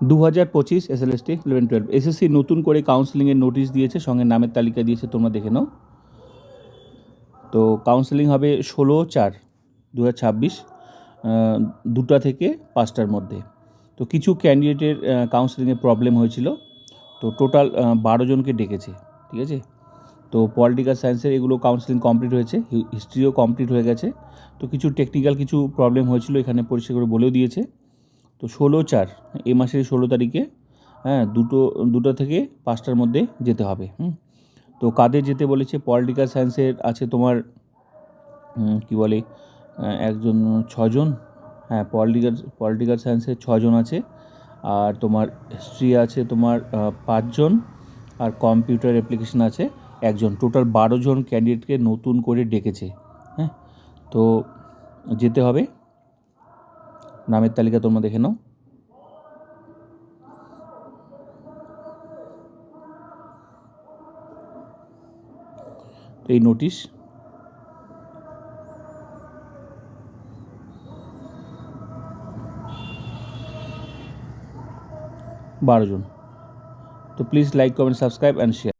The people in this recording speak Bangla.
2025 SLST 11-12 এসএসসি নতুন করে কাউন্সেলিংয়ের নোটিশ দিয়েছে, সঙ্গে নামের তালিকা দিয়েছে, তোমরা দেখে নাও। তো কাউন্সেলিং হবে 16/4/2026 2টা থেকে 5টার মধ্যে। তো কিছু ক্যান্ডিডেটের কাউন্সেলিংয়ে প্রবলেম হয়েছিল, তো টোটাল 12 জনকে ডেকেছে, ঠিক আছে। তো পলিটিক্যাল সায়েন্সের এগুলো কাউন্সেলিং কমপ্লিট হয়েছে, হিস্ট্রিও কমপ্লিট হয়ে গেছে। তো কিছু টেকনিক্যাল কিছু প্রবলেম হয়েছিল, এখানে পরিষ্কার করে বলেও দিয়েছে। তো 16/4 এই মাসের 16 তারিখে, হ্যাঁ, 2টা থেকে 5টার মধ্যে যেতে হবে। তো কাদের যেতে বলেছে? পলিটিক্যাল সায়েন্সের আছে তোমার কী বলে একজন 6জন, হ্যাঁ, পলিটিক্যাল সায়েন্সের 6জন আছে, আর তোমার হিস্ট্রি আছে তোমার 5জন, আর কম্পিউটার অ্যাপ্লিকেশন আছে 1জন। টোটাল 12 জন ক্যান্ডিডেটকে নতুন করে ডেকেছে, হ্যাঁ। তো যেতে হবে, নামের তালিকা তোমরা দেখে নাও। তো এই নোটিশ 12 জন। তো please like, comment, subscribe and share.